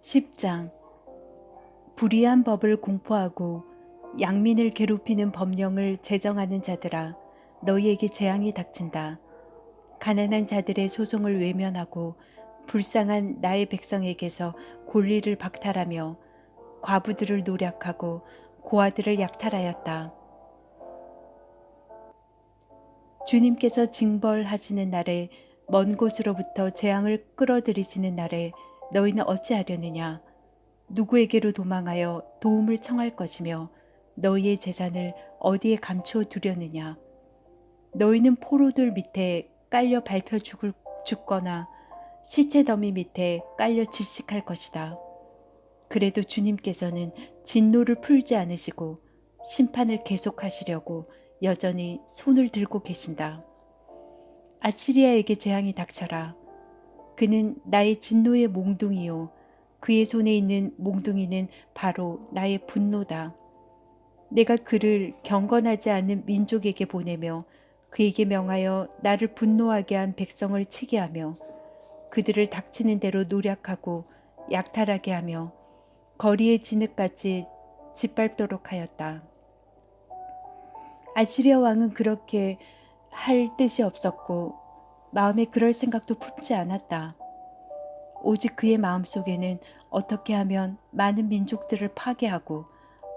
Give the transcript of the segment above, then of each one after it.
10장. 불의한 법을 공포하고 양민을 괴롭히는 법령을 제정하는 자들아, 너희에게 재앙이 닥친다. 가난한 자들의 소송을 외면하고 불쌍한 나의 백성에게서 권리를 박탈하며 과부들을 노략하고 고아들을 약탈하였다. 주님께서 징벌하시는 날에, 먼 곳으로부터 재앙을 끌어들이시는 날에 너희는 어찌하려느냐? 누구에게로 도망하여 도움을 청할 것이며 너희의 재산을 어디에 감추어 두려느냐? 너희는 포로들 밑에 깔려 밟혀 죽거나 시체 더미 밑에 깔려 질식할 것이다. 그래도 주님께서는 진노를 풀지 않으시고 심판을 계속하시려고 여전히 손을 들고 계신다. 아시리아에게 재앙이 닥쳐라. 그는 나의 진노의 몽둥이요, 그의 손에 있는 몽둥이는 바로 나의 분노다. 내가 그를 경건하지 않은 민족에게 보내며 그에게 명하여 나를 분노하게 한 백성을 치게 하며 그들을 닥치는 대로 노략하고 약탈하게 하며 거리의 진흙같이 짓밟도록 하였다. 아시리아 왕은 그렇게 할 뜻이 없었고 마음에 그럴 생각도 품지 않았다. 오직 그의 마음속에는 어떻게 하면 많은 민족들을 파괴하고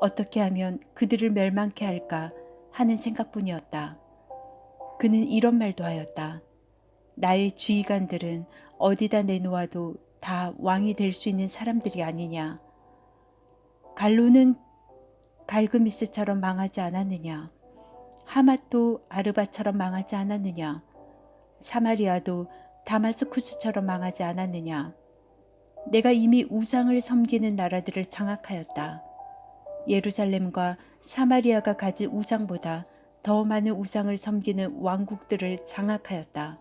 어떻게 하면 그들을 멸망케 할까 하는 생각뿐이었다. 그는 이런 말도 하였다. 나의 지휘관들은 어디다 내놓아도 다 왕이 될 수 있는 사람들이 아니냐. 갈로는 갈그미스처럼 망하지 않았느냐. 하맛도 아르바처럼 망하지 않았느냐. 사마리아도 다마스쿠스처럼 망하지 않았느냐. 내가 이미 우상을 섬기는 나라들을 장악하였다. 예루살렘과 사마리아가 가진 우상보다 더 많은 우상을 섬기는 왕국들을 장악하였다.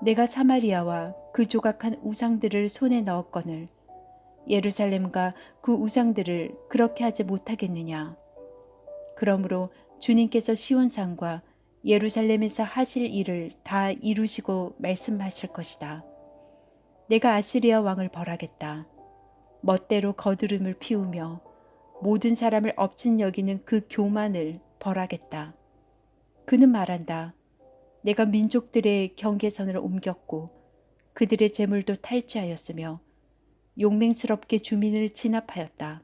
내가 사마리아와 그 조각한 우상들을 손에 넣었거늘 예루살렘과 그 우상들을 그렇게 하지 못하겠느냐. 그러므로 주님께서 시온산과 예루살렘에서 하실 일을 다 이루시고 말씀하실 것이다. 내가 아시리아 왕을 벌하겠다. 멋대로 거드름을 피우며 모든 사람을 업진 여기는 그 교만을 벌하겠다. 그는 말한다. 내가 민족들의 경계선을 옮겼고 그들의 재물도 탈취하였으며 용맹스럽게 주민을 진압하였다.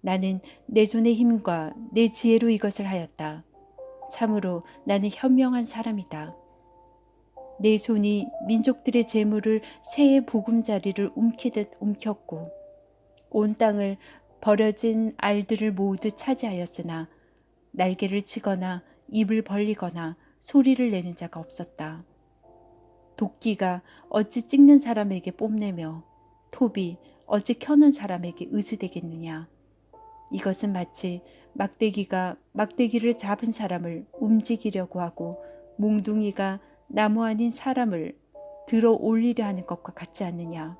나는 내 손의 힘과 내 지혜로 이것을 하였다. 참으로 나는 현명한 사람이다. 내 손이 민족들의 재물을 새의 보금자리를 움키듯 움켰고 온 땅을 버려진 알들을 모두 차지하였으나 날개를 치거나 입을 벌리거나 소리를 내는 자가 없었다. 도끼가 어찌 찍는 사람에게 뽐내며 톱이 어찌 켜는 사람에게 의지되겠느냐. 이것은 마치 막대기가 막대기를 잡은 사람을 움직이려고 하고 몽둥이가 나무 아닌 사람을 들어 올리려 하는 것과 같지 않느냐.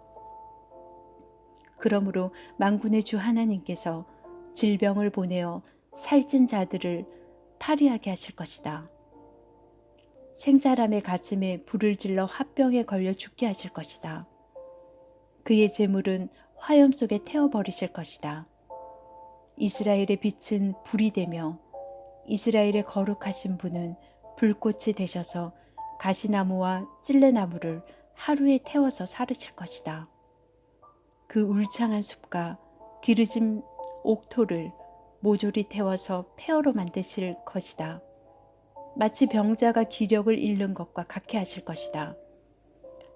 그러므로 만군의 주 하나님께서 질병을 보내어 살찐 자들을 파리하게 하실 것이다. 생사람의 가슴에 불을 질러 화병에 걸려 죽게 하실 것이다. 그의 재물은 화염 속에 태워버리실 것이다. 이스라엘의 빛은 불이 되며 이스라엘의 거룩하신 분은 불꽃이 되셔서 가시나무와 찔레나무를 하루에 태워서 사르실 것이다. 그 울창한 숲과 기르진 옥토를 모조리 태워서 폐허로 만드실 것이다. 마치 병자가 기력을 잃는 것과 같게 하실 것이다.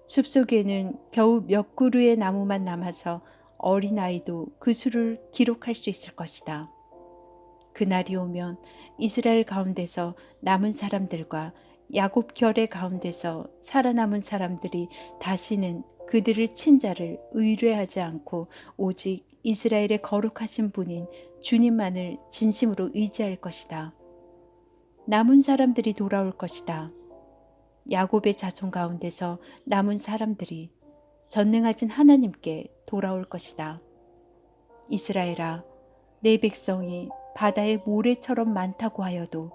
숲속에는 겨우 몇 그루의 나무만 남아서 어린아이도 그 수를 기록할 수 있을 것이다. 그날이 오면 이스라엘 가운데서 남은 사람들과 야곱 결의 가운데서 살아남은 사람들이 다시는 그들을 친 자를 의뢰하지 않고 오직 이스라엘의 거룩하신 분인 주님만을 진심으로 의지할 것이다. 남은 사람들이 돌아올 것이다. 야곱의 자손 가운데서 남은 사람들이 전능하신 하나님께 돌아올 것이다. 이스라엘아, 내 백성이 바다의 모래처럼 많다고 하여도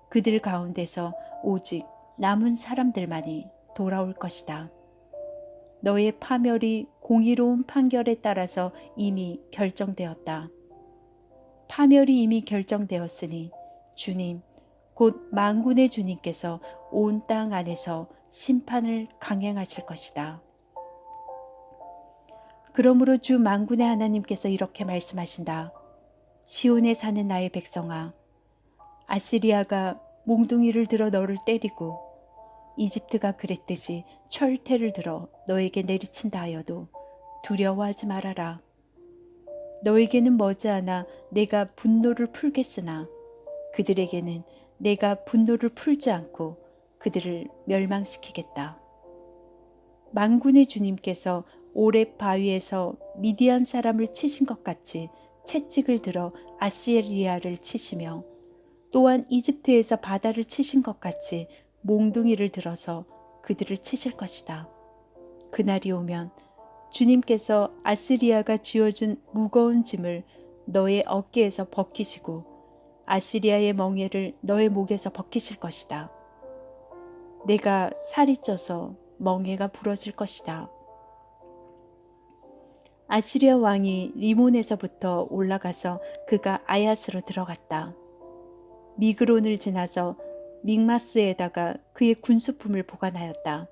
그들 가운데서 오직 남은 사람들만이 돌아올 것이다. 너의 파멸이 공의로운 판결에 따라서 이미 결정되었다. 파멸이 이미 결정되었으니 주님, 곧 만군의 주님께서 온 땅 안에서 심판을 강행하실 것이다. 그러므로 주 만군의 하나님께서 이렇게 말씀하신다. 시온에 사는 나의 백성아, 아시리아가 몽둥이를 들어 너를 때리고 이집트가 그랬듯이 철퇴를 들어 너에게 내리친다 하여도 두려워하지 말아라. 너에게는 머지않아 내가 분노를 풀겠으나 그들에게는 내가 분노를 풀지 않고 그들을 멸망시키겠다. 만군의 주님께서 오렙 바위에서 미디안 사람을 치신 것 같이 채찍을 들어 아시리아를 치시며 또한 이집트에서 바다를 치신 것 같이 몽둥이를 들어서 그들을 치실 것이다. 그날이 오면 주님께서 아시리아가 쥐어준 무거운 짐을 너의 어깨에서 벗기시고 아시리아의 멍에를 너의 목에서 벗기실 것이다. 내가 살이 쪄서 멍에가 부러질 것이다. 아시리아 왕이 리몬에서부터 올라가서 그가 아얏으로 들어갔다. 미그론을 지나서 믹마스에다가 그의 군수품을 보관하였다.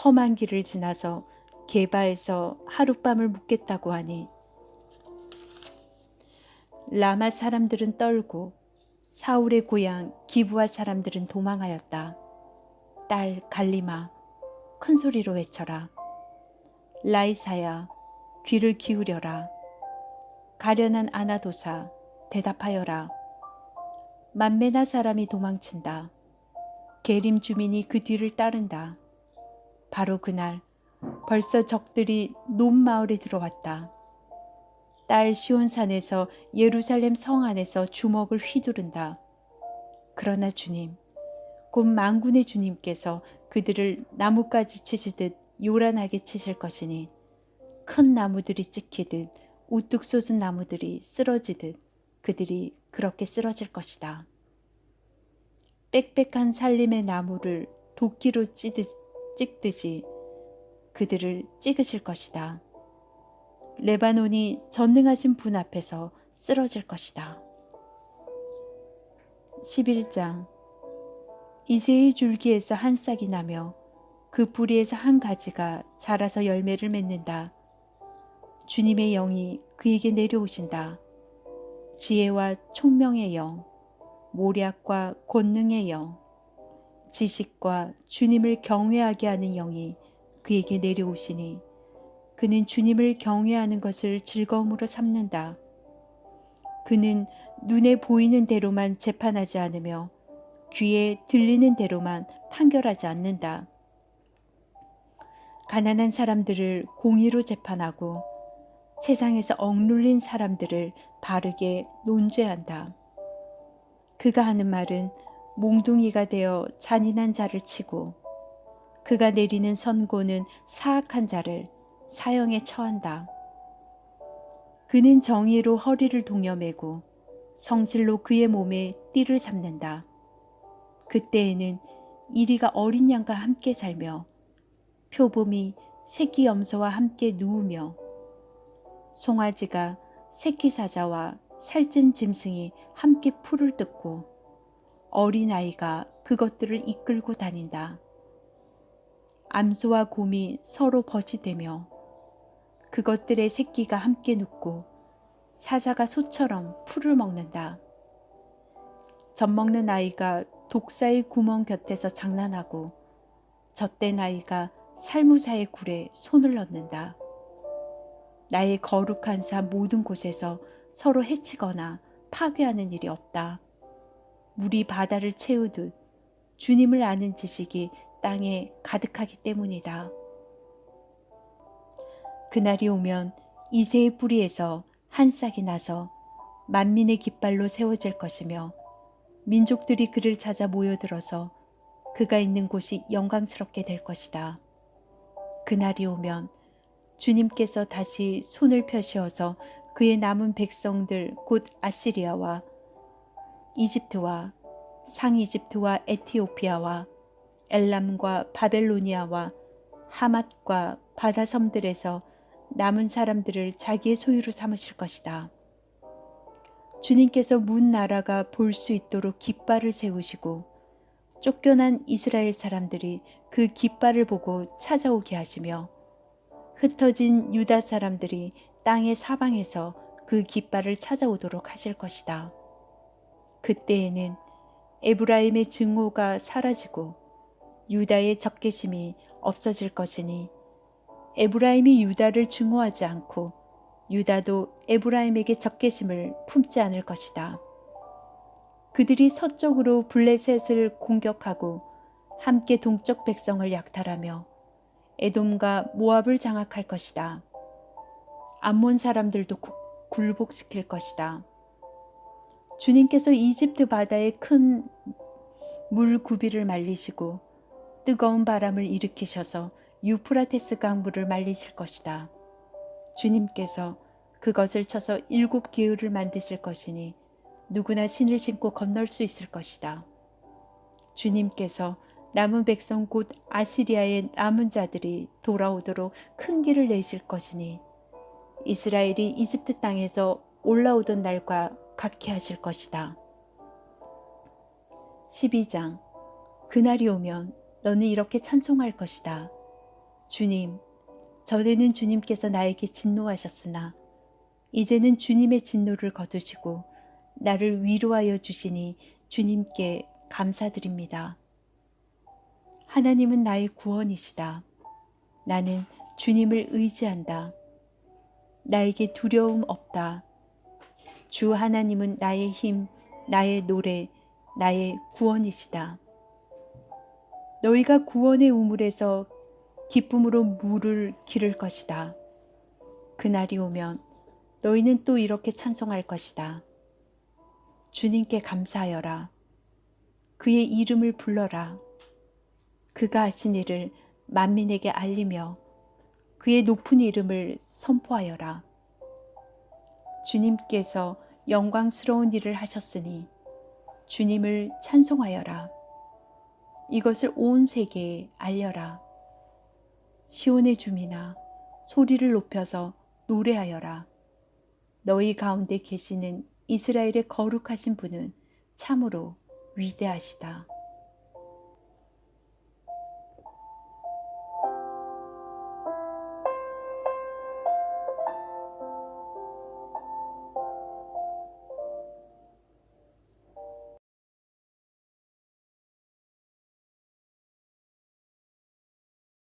험한 길을 지나서 게바에서 하룻밤을 묵겠다고 하니 라마 사람들은 떨고 사울의 고향 기브아 사람들은 도망하였다. 딸 갈리마, 큰 소리로 외쳐라. 라이사야, 귀를 기울여라. 가련한 아나도사, 대답하여라. 만메나 사람이 도망친다. 게림 주민이 그 뒤를 따른다. 바로 그날 벌써 적들이 논 마을에 들어왔다. 딸 시온산에서 예루살렘 성 안에서 주먹을 휘두른다. 그러나 주님, 곧 만군의 주님께서 그들을 나뭇가지 치시듯 요란하게 치실 것이니 큰 나무들이 찍히듯 우뚝 솟은 나무들이 쓰러지듯 그들이 그렇게 쓰러질 것이다. 빽빽한 살림의 나무를 도끼로 찍듯이 그들을 찍으실 것이다. 레바논이 전능하신 분 앞에서 쓰러질 것이다. 11장. 이새의 줄기에서 한 싹이 나며 그 뿌리에서 한 가지가 자라서 열매를 맺는다. 주님의 영이 그에게 내려오신다. 지혜와 총명의 영, 모략과 권능의 영, 지식과 주님을 경외하게 하는 영이 그에게 내려오시니 그는 주님을 경외하는 것을 즐거움으로 삼는다. 그는 눈에 보이는 대로만 재판하지 않으며 귀에 들리는 대로만 판결하지 않는다. 가난한 사람들을 공의로 재판하고 세상에서 억눌린 사람들을 바르게 논죄한다. 그가 하는 말은 몽둥이가 되어 잔인한 자를 치고 그가 내리는 선고는 사악한 자를 사형에 처한다. 그는 정의로 허리를 동여매고 성실로 그의 몸에 띠를 삼는다. 그때에는 이리가 어린 양과 함께 살며 표범이 새끼 염소와 함께 누우며 송아지가 새끼 사자와 살찐 짐승이 함께 풀을 뜯고 어린아이가 그것들을 이끌고 다닌다. 암소와 곰이 서로 벗이되며 그것들의 새끼가 함께 눕고 사자가 소처럼 풀을 먹는다. 젖먹는 아이가 독사의 구멍 곁에서 장난하고 젖된 아이가 살무사의 굴에 손을 넣는다. 나의 거룩한 산 모든 곳에서 서로 해치거나 파괴하는 일이 없다. 물이 바다를 채우듯 주님을 아는 지식이 땅에 가득하기 때문이다. 그날이 오면 이새의 뿌리에서 한 싹이 나서 만민의 깃발로 세워질 것이며 민족들이 그를 찾아 모여들어서 그가 있는 곳이 영광스럽게 될 것이다. 그날이 오면 주님께서 다시 손을 펴시어서 그의 남은 백성들 곧 아시리아와 이집트와 상이집트와 에티오피아와 엘람과 바벨로니아와 하맛과 바다 섬들에서 남은 사람들을 자기의 소유로 삼으실 것이다. 주님께서 문 나라가 볼 수 있도록 깃발을 세우시고 쫓겨난 이스라엘 사람들이 그 깃발을 보고 찾아오게 하시며 흩어진 유다 사람들이 땅의 사방에서 그 깃발을 찾아오도록 하실 것이다. 그때에는 에브라임의 증오가 사라지고 유다의 적개심이 없어질 것이니 에브라임이 유다를 증오하지 않고 유다도 에브라임에게 적개심을 품지 않을 것이다. 그들이 서쪽으로 블레셋을 공격하고 함께 동쪽 백성을 약탈하며 에돔과 모압을 장악할 것이다. 암몬 사람들도 굴복시킬 것이다. 주님께서 이집트 바다에 큰 물구비를 말리시고 뜨거운 바람을 일으키셔서 유프라테스 강물을 말리실 것이다. 주님께서 그것을 쳐서 7 기울을 만드실 것이니 누구나 신을 신고 건널 수 있을 것이다. 주님께서 남은 백성 곧 아시리아의 남은 자들이 돌아오도록 큰 길을 내실 것이니 이스라엘이 이집트 땅에서 올라오던 날과 같게 하실 것이다. 12장. 그날이 오면 너는 이렇게 찬송할 것이다. 주님, 전에는 주님께서 나에게 진노하셨으나 이제는 주님의 진노를 거두시고 나를 위로하여 주시니 주님께 감사드립니다. 하나님은 나의 구원이시다. 나는 주님을 의지한다. 나에게 두려움 없다. 주 하나님은 나의 힘, 나의 노래, 나의 구원이시다. 너희가 구원의 우물에서 기쁨으로 물을 기를 것이다. 그날이 오면 너희는 또 이렇게 찬송할 것이다. 주님께 감사하여라. 그의 이름을 불러라. 그가 하신 일을 만민에게 알리며 그의 높은 이름을 선포하여라. 주님께서 영광스러운 일을 하셨으니 주님을 찬송하여라. 이것을 온 세계에 알려라. 시온의 주민아, 소리를 높여서 노래하여라. 너희 가운데 계시는 이스라엘의 거룩하신 분은 참으로 위대하시다.